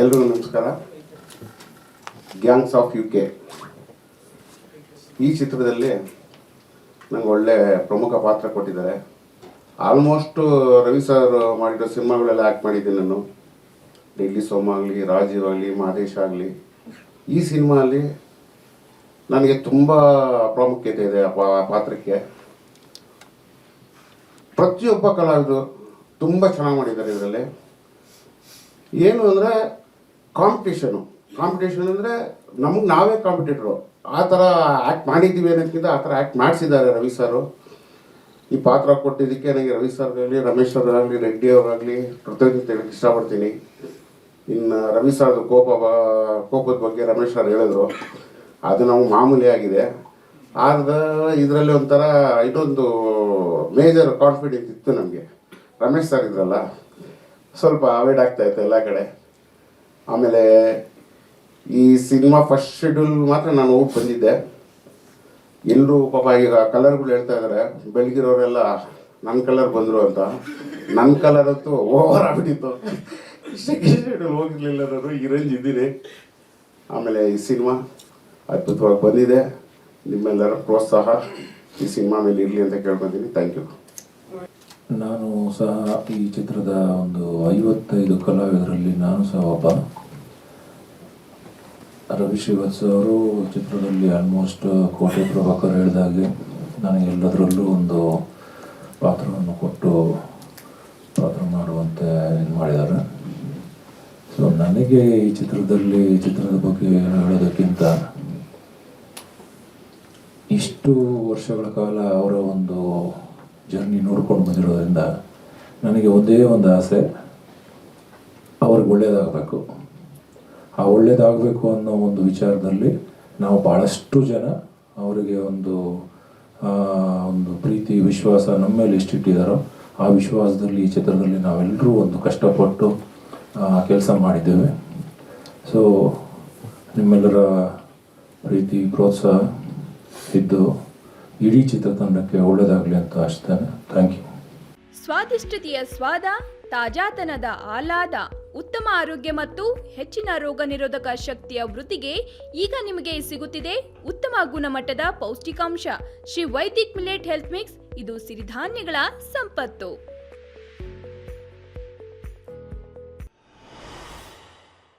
ಎಲ್ರಿಗೂ ನಮಸ್ಕಾರ. Gangs of UK ಈ ಚಿತ್ರದಲ್ಲಿ ನಂಗೆ ಒಳ್ಳೆ ಪ್ರಮುಖ ಪಾತ್ರ ಕೊಟ್ಟಿದ್ದಾರೆ. ಆಲ್ಮೋಸ್ಟ್ ರವಿ ಸರ್ ಮಾಡಿರೋ ಸಿನಿಮಾಗಳೆಲ್ಲ ಆ್ಯಕ್ಟ್ ಮಾಡಿದ್ದೀನಿ ನಾನು. ಡೆಲ್ಲಿ ಸೋಮ ಆಗಲಿ, ರಾಜೀವ್ ಆಗಲಿ, ಮಹದೇಶ್ ಆಗಲಿ. ಈ ಸಿನಿಮಾಲಿ ನನಗೆ ತುಂಬ ಪ್ರಾಮುಖ್ಯತೆ ಇದೆ ಆ ಪಾತ್ರಕ್ಕೆ. ಪ್ರತಿಯೊಬ್ಬ ಕಲಾವಿದರು ತುಂಬ ಚೆನ್ನಾಗಿ ಮಾಡಿದ್ದಾರೆ ಇದರಲ್ಲಿ. ಏನು ಅಂದರೆ ಕಾಂಪಿಟೇಷನ್ ಅಂದರೆ ನಮಗೆ ನಾವೇ ಕಾಂಪಿಟೇಟ್ರು. ಆ ಥರ ಆ್ಯಕ್ಟ್ ಮಾಡಿದ್ದೀವಿ ಅನ್ನೋದಕ್ಕಿಂತ ಆ ಥರ ಆ್ಯಕ್ಟ್ ಮಾಡಿಸಿದ್ದಾರೆ ರವಿ ಸರು. ಈ ಪಾತ್ರ ಕೊಟ್ಟಿದ್ದಕ್ಕೆ ನನಗೆ ರವಿ ಸರ್ಗಾಗಲಿ, ರಮೇಶ್ ಅವರಾಗಲಿ, ರೆಡ್ಡಿ ಅವರಾಗಲಿ ಕೃತಜ್ಞತೆ ಹೇಳಕ್ಕೆ ಇಷ್ಟಪಡ್ತೀನಿ. ಇನ್ನು ರವಿ ಸರ್ದು ಕೋಪದ ಬಗ್ಗೆ ರಮೇಶ್ ಅವ್ರು ಹೇಳಿದ್ರು, ಅದು ನಾವು ಮಾಮೂಲಿ ಆಗಿದೆ. ಆದ್ರೆ ಇದರಲ್ಲಿ ಒಂಥರ ಇದೊಂದು ಮೇಜರ್ ಕಾನ್ಫಿಡೆನ್ಸ್ ಇತ್ತು ನಮಗೆ. ರಮೇಶ್ ಸರ್ ಇದ್ರಲ್ಲ, ಸ್ವಲ್ಪ ಅವಾಯ್ಡ್ ಆಗ್ತಾಯಿತ್ತು ಎಲ್ಲ ಕಡೆ. ಆಮೇಲೆ ಈ ಸಿನಿಮಾ ಫಸ್ಟ್ ಶೆಡ್ಯೂಲ್ ಮಾತ್ರ ನಾನು ಹೋಗಿ ಬಂದಿದ್ದೆ. ಎಲ್ಲರೂ ಪಾಪ ಈಗ ಕಲರ್ಗಳು ಹೇಳ್ತಾ ಇದ್ದಾರೆ, ಬೆಳಗಿರೋರೆಲ್ಲ ನನ್ನ ಕಲರ್ ಬಂದರು ಅಂತ. ನನ್ನ ಕಲರ್ ಅಂತೂ ಓವರ್ ಆಗ್ಬಿಟ್ಟಿತ್ತು. ಸೆಕೆಂಡ್ ಶೆಡ್ಯೂಲ್ ಹೋಗಿರ್ಲಿಲ್ಲ ನಾನು, ಈ ರೇಂಜ್ ಇದ್ದೀನಿ. ಆಮೇಲೆ ಈ ಸಿನಿಮಾ ಅದ್ಭುತವಾಗಿ ಬಂದಿದೆ. ನಿಮ್ಮೆಲ್ಲರ ಪ್ರೋತ್ಸಾಹ ಈ ಸಿನಿಮಾ ಮೇಲೆ ಇರಲಿ ಅಂತ ಕೇಳ್ಕೊತೀನಿ. Thank you. ನಾನು ಸಹ ಈ ಚಿತ್ರದ ಒಂದು 55 ಕಲಾವಿದರಲ್ಲಿ ನಾನು ಸಹ ಒಬ್ಬ. ರವಿ ಶ್ರೀವತ್ಸ ಅವರು ಚಿತ್ರದಲ್ಲಿ ಆಲ್ಮೋಸ್ಟ್ ಕೋಟೆ ಪ್ರಭಾಕರ್ ಹೇಳಿದಾಗೆ ನನಗೆ ಎಲ್ಲದರಲ್ಲೂ ಒಂದು ಪಾತ್ರವನ್ನು ಕೊಟ್ಟು ಪಾತ್ರ ಮಾಡುವಂತೆ ಇದು ಮಾಡಿದ್ದಾರೆ. ಸೊ ನನಗೆ ಈ ಚಿತ್ರದ ಬಗ್ಗೆ ಹೇಳೋದಕ್ಕಿಂತ ಇಷ್ಟು ವರ್ಷಗಳ ಕಾಲ ಅವರ ಒಂದು ಜರ್ನಿ ನೋಡ್ಕೊಂಡು ಬಂದಿರೋದ್ರಿಂದ ನನಗೆ ಒಂದೇ ಒಂದು ಆಸೆ, ಅವ್ರಿಗೆ ಒಳ್ಳೆಯದಾಗಬೇಕು. ಆ ಒಳ್ಳೆಯದಾಗಬೇಕು ಅನ್ನೋ ಒಂದು ವಿಚಾರದಲ್ಲಿ ನಾವು ಭಾಳಷ್ಟು ಜನ ಅವರಿಗೆ ಒಂದು ಪ್ರೀತಿ ವಿಶ್ವಾಸ ನಮ್ಮ ಮೇಲೆ ಎಷ್ಟಿಟ್ಟಿದ್ದಾರೋ ಆ ವಿಶ್ವಾಸದಲ್ಲಿ ಈ ಚಿತ್ರದಲ್ಲಿ ನಾವೆಲ್ಲರೂ ಒಂದು ಕಷ್ಟಪಟ್ಟು ಕೆಲಸ ಮಾಡಿದ್ದೇವೆ. ಸೊ ನಿಮ್ಮೆಲ್ಲರ ಪ್ರೀತಿ ಪ್ರೋತ್ಸಾಹ ಇದ್ದು ಇಡೀ ಚಿತ್ರತಂಡಕ್ಕೆ ಒಳ್ಳೆಯದಾಗಲಿ ಅಂತ ಆಶಿಸ್ತೇನೆ. Thank you. ಸ್ವಾದಿಷ್ಟತೆಯ ಸ್ವಾದ, ತಾಜಾತನದ ಆಹ್ಲಾದ, ಉತ್ತಮ ಆರೋಗ್ಯ ಮತ್ತು ಹೆಚ್ಚಿನ ರೋಗ ನಿರೋಧಕ ಶಕ್ತಿಯ ವೃದ್ಧಿಗೆ ಈಗ ನಿಮಗೆ ಸಿಗುತ್ತಿದೆ ಉತ್ತಮ ಗುಣಮಟ್ಟದ ಪೌಷ್ಟಿಕಾಂಶ Shri Vaidik millet health mix. ಇದು ಸಿರಿಧಾನ್ಯಗಳ ಸಂಪತ್ತು.